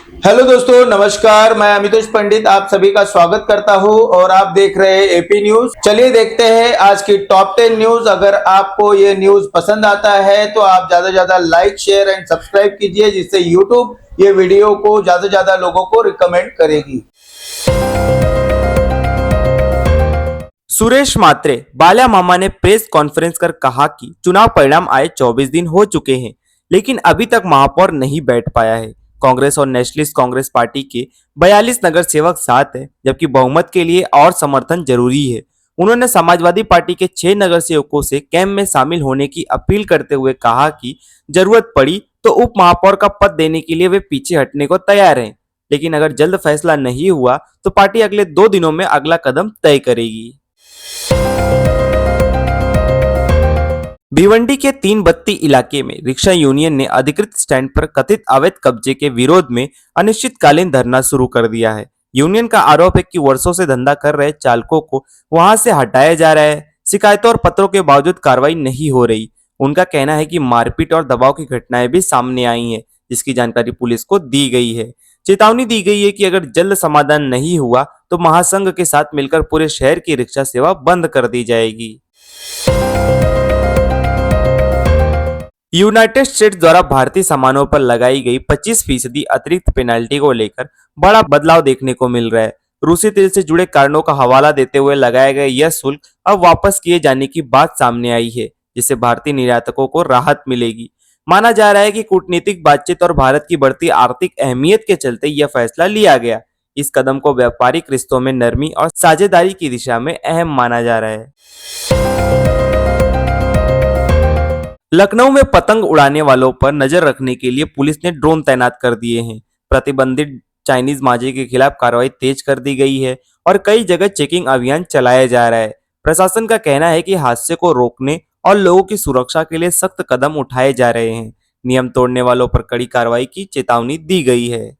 Hello दोस्तों, नमस्कार। मैं अमितोष पंडित आप सभी का स्वागत करता हूं और आप देख रहे हैं एपी न्यूज। चलिए देखते हैं आज की टॉप 10 न्यूज। अगर आपको ये न्यूज पसंद आता है तो आप ज्यादा से ज्यादा लाइक, शेयर एंड सब्सक्राइब कीजिए, जिससे यूट्यूब ये वीडियो को ज्यादा से ज्यादा लोगों को रिकमेंड करेगी। सुरेश मात्रे बाला मामा ने प्रेस कॉन्फ्रेंस कर कहा कि चुनाव परिणाम आए 24 दिन हो चुके हैं, लेकिन अभी तक महापौर नहीं बैठ पाया है। कांग्रेस और नेशनलिस्ट कांग्रेस पार्टी के 42 नगर सेवक साथ है, जबकि बहुमत के लिए और समर्थन जरूरी है। उन्होंने समाजवादी पार्टी के 6 नगर सेवकों से कैंप में शामिल होने की अपील करते हुए कहा कि जरूरत पड़ी तो उप महापौर का पद देने के लिए वे पीछे हटने को तैयार हैं, लेकिन अगर जल्द फैसला नहीं हुआ तो पार्टी अगले 2 दिनों में अगला कदम तय करेगी। भिवंडी के तीन बत्ती इलाके में रिक्शा यूनियन ने अधिकृत स्टैंड पर कथित अवैध कब्जे के विरोध में अनिश्चितकालीन धरना शुरू कर दिया है। यूनियन का आरोप है कि वर्षों से धंधा कर रहे चालकों को वहां से हटाया जा रहा है। शिकायतों और पत्रों के बावजूद कार्रवाई नहीं हो रही। उनका कहना है कि मारपीट और दबाव की घटनाएं भी सामने आई हैं, जिसकी जानकारी पुलिस को दी गई है। चेतावनी दी गई है कि अगर जल्द समाधान नहीं हुआ तो महासंघ के साथ मिलकर पूरे शहर की रिक्शा सेवा बंद कर दी जाएगी। यूनाइटेड स्टेट्स द्वारा भारतीय सामानों पर लगाई गई 25% अतिरिक्त पेनाल्टी को लेकर बड़ा बदलाव देखने को मिल रहा है। रूसी तेल से जुड़े कारणों का हवाला देते हुए लगाया गया यह शुल्क अब वापस किए जाने की बात सामने आई है, जिससे भारतीय निर्यातकों को राहत मिलेगी। माना जा रहा है कि कूटनीतिक बातचीत और भारत की बढ़ती आर्थिक अहमियत के चलते यह फैसला लिया गया। इस कदम को व्यापारिक रिश्तों में नरमी और साझेदारी की दिशा में अहम माना जा रहा है। लखनऊ में पतंग उड़ाने वालों पर नजर रखने के लिए पुलिस ने ड्रोन तैनात कर दिए हैं। प्रतिबंधित चाइनीज मांझे के खिलाफ कार्रवाई तेज कर दी गई है और कई जगह चेकिंग अभियान चलाया जा रहा है। प्रशासन का कहना है कि हादसे को रोकने और लोगों की सुरक्षा के लिए सख्त कदम उठाए जा रहे हैं। नियम तोड़ने वालों पर कड़ी कार्रवाई की चेतावनी दी गई है।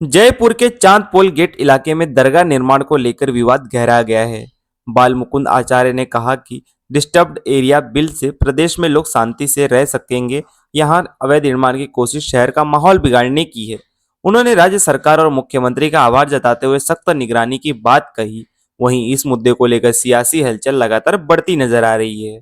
जयपुर के चांदपोल गेट इलाके में दरगाह निर्माण को लेकर विवाद गहरा गया है। बाल मुकुंद आचार्य ने कहा कि डिस्टर्ब्ड एरिया बिल से प्रदेश में लोग शांति से रह सकेंगे। यहां अवैध निर्माण की कोशिश शहर का माहौल बिगाड़ने की है। उन्होंने राज्य सरकार और मुख्यमंत्री का आभार जताते हुए सख्त निगरानी की बात कही। वहीं इस मुद्दे को लेकर सियासी हलचल लगातार बढ़ती नजर आ रही है।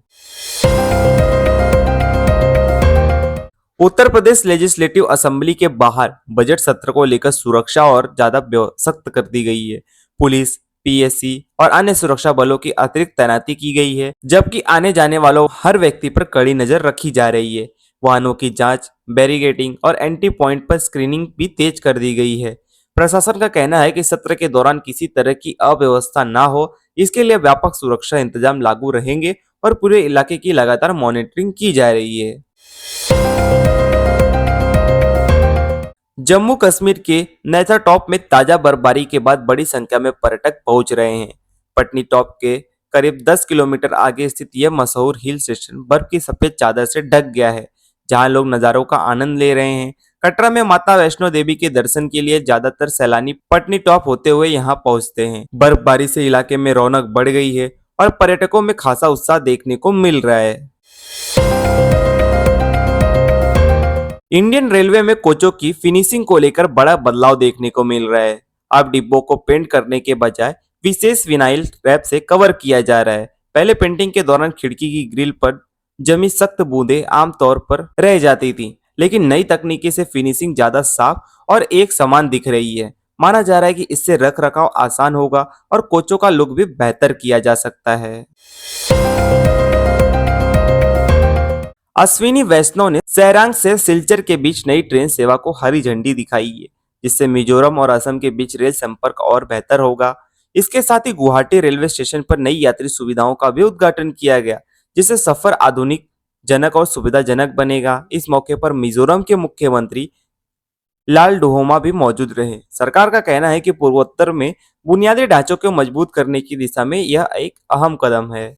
उत्तर प्रदेश लेजिस्लेटिव असेंबली के बाहर बजट सत्र को लेकर सुरक्षा और ज्यादा सख्त कर दी गई है। पुलिस, पीएससी और अन्य सुरक्षा बलों की अतिरिक्त तैनाती की गई है, जबकि आने जाने वालों हर व्यक्ति पर कड़ी नजर रखी जा रही है। वाहनों की जांच, बैरिकेडिंग और एंट्री पॉइंट पर स्क्रीनिंग भी तेज कर दी गई है। प्रशासन का कहना है कि सत्र के दौरान किसी तरह की अव्यवस्था ना हो, इसके लिए व्यापक सुरक्षा इंतजाम लागू रहेंगे और पूरे इलाके की लगातार मॉनिटरिंग की जा रही है। जम्मू कश्मीर के नैथा टॉप में ताजा बर्फबारी के बाद बड़ी संख्या में पर्यटक पहुंच रहे हैं। पटनी टॉप के करीब 10 किलोमीटर आगे स्थित यह मशहूर हिल स्टेशन बर्फ की सफेद चादर से ढक गया है, जहां लोग नजारों का आनंद ले रहे हैं। कटरा में माता वैष्णो देवी के दर्शन के लिए ज्यादातर सैलानी पटनी टॉप होते हुए यहां पहुंचते हैं। बर्फबारी से इलाके में रौनक बढ़ गई है और पर्यटकों में खासा उत्साह देखने को मिल रहा है। इंडियन रेलवे में कोचों की फिनिशिंग को लेकर बड़ा बदलाव देखने को मिल रहा है। अब डिब्बों को पेंट करने के बजाय विशेष विनाइल रैप से कवर किया जा रहा है। पहले पेंटिंग के दौरान खिड़की की ग्रिल पर जमी सख्त बूंदें आमतौर पर रह जाती थी, लेकिन नई तकनीकी से फिनिशिंग ज्यादा साफ और एक समान दिख रही है। माना जा रहा है कि इससे रख रखाव आसान होगा और कोचों का लुक भी बेहतर किया जा सकता है। अश्विनी वैष्णव ने सैरांग से सिलचर के बीच नई ट्रेन सेवा को हरी झंडी दिखाई है, जिससे मिजोरम और असम के बीच रेल संपर्क और बेहतर होगा। इसके साथ ही गुवाहाटी रेलवे स्टेशन पर नई यात्री सुविधाओं का भी उद्घाटन किया गया, जिससे सफर आधुनिक जनक और सुविधाजनक बनेगा। इस मौके पर मिजोरम के मुख्यमंत्री लालडोहोमा भी मौजूद रहे। सरकार का कहना है कि पूर्वोत्तर में बुनियादी ढांचों को मजबूत करने की दिशा में यह एक अहम कदम है।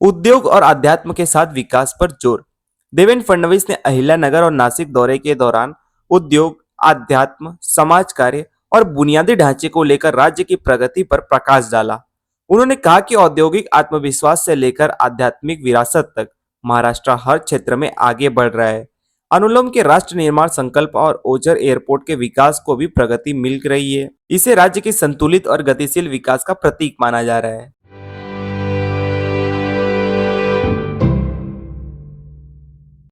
उद्योग और अध्यात्म के साथ विकास पर जोर। देवेंद्र फडणवीस ने अहिल्यानगर और नासिक दौरे के दौरान उद्योग, अध्यात्म, समाज कार्य और बुनियादी ढांचे को लेकर राज्य की प्रगति पर प्रकाश डाला। उन्होंने कहा कि औद्योगिक आत्मविश्वास से लेकर आध्यात्मिक विरासत तक महाराष्ट्र हर क्षेत्र में आगे बढ़ रहा है। अनुलोम के राष्ट्र निर्माण संकल्प और ओझर एयरपोर्ट के विकास को भी प्रगति मिल रही है। इसे राज्य के संतुलित और गतिशील विकास का प्रतीक माना जा रहा है।